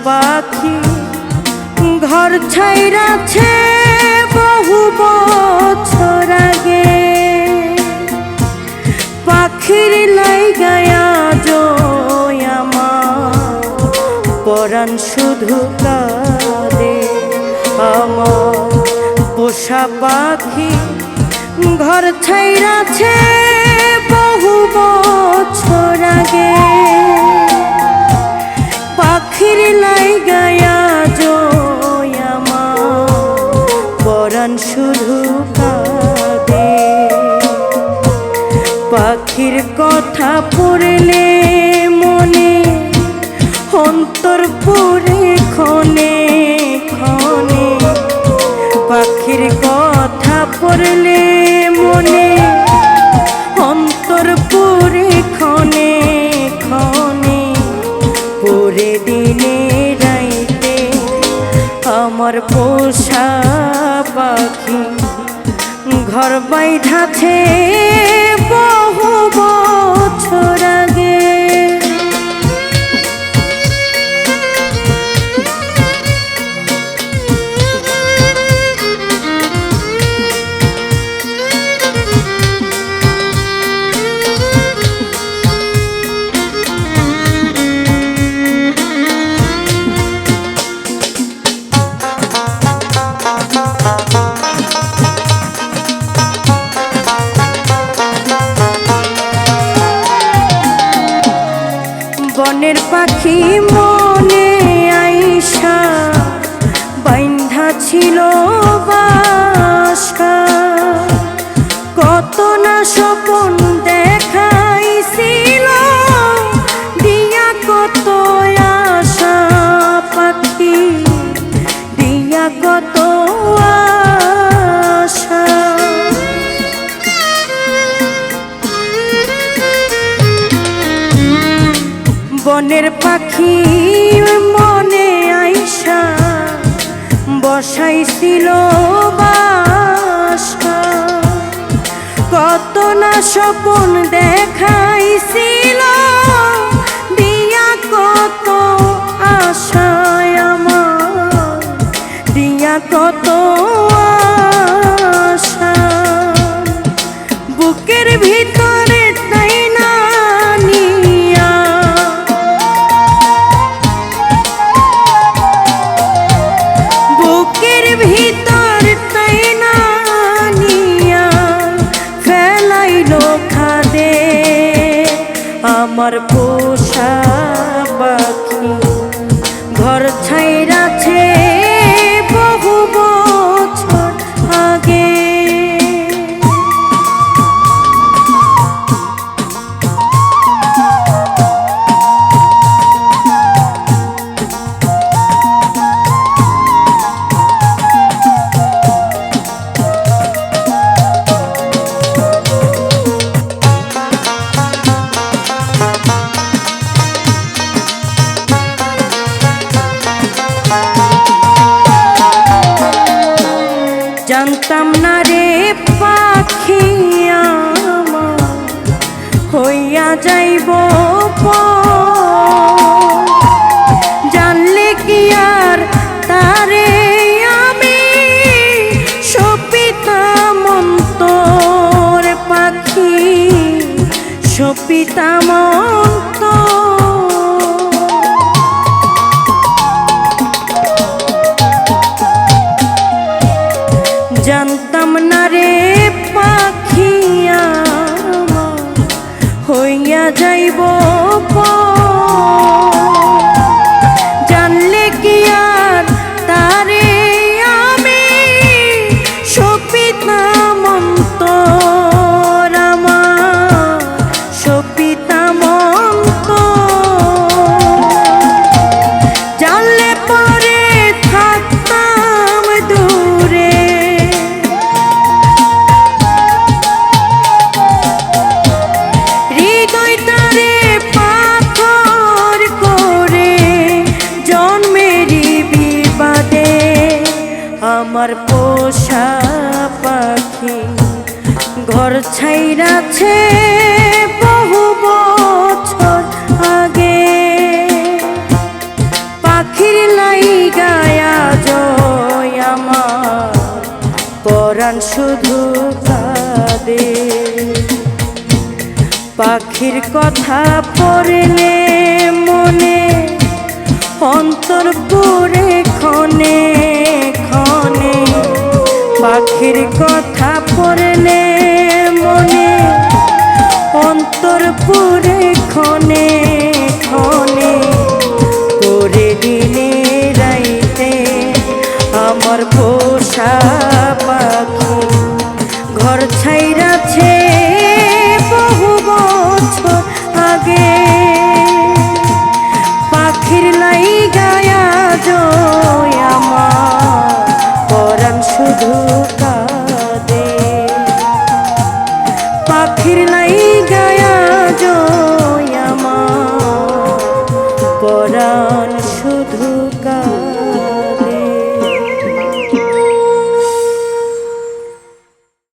পাখি ঘর ছাইরাছে বহু বছর আগে। পাখির লাইগায়া জয় আমার পরাণ শুধু কাঁদে। আমার পোষা পাখি ঘর ছাইরাছে বহু বছর আগে। পাখির লাইগায়া জয় আমার পরাণ শুধু কাঁদে। পাখির কথা পড়লে মনে অন্তর পুরে ক্ষণে ক্ষণে। পাখির কথা পড়লে মনে অন্তর পুরে ক্ষণে ক্ষণে। পুরে দিনে রাইতে আমার পোষা পাখি ঘর বাইধাছে বহু বছর আগে। বনের পাখি মনে আইসা বাইন্ধা ছিল বাসা। কত না স্বপন দেখাইছিল দিয়া কত আশা। পাখি দিয়া কত আশা। বনের পাখি মনে আইসা বসাইছিল বাসা। কত না স্বপন দেখাইছিল দিয়া কত আশায় আমার দিয়া কত আশা। বুকের ভিতরে তাই না নিয়া ভিতর তাই না নিয়া ফেলাইলো খাদে। আমার পোষা পাখি ঘর ছাইরাছে বহু বছর আগে। জানতাম না রে পাখি আমার হইয়া যাইব জানলে কি আর তারে আমি সপিতাম অন্তর। পাখি সপিতাম অন্তর। জানতাম না রে পাখি আমার হইয়া যাইব জানলে কি আর তারে আমি সপিতাম অন্তর। আমার সপিতাম অন্তর। জানলে পরে থাকতাম দূরে আমার পোষা পাখি ঘর ছাইরাছে বহু বছর আগে। পাখি শুধু কাঁদে। পাখির কথা পড়লে মনে অন্তর পুরে ক্ষণে ক্ষণে। পাখির কথা পড়লে মনে অন্তর পুরে ক্ষণে ক্ষণে। পরে দিনে রাইতে আমার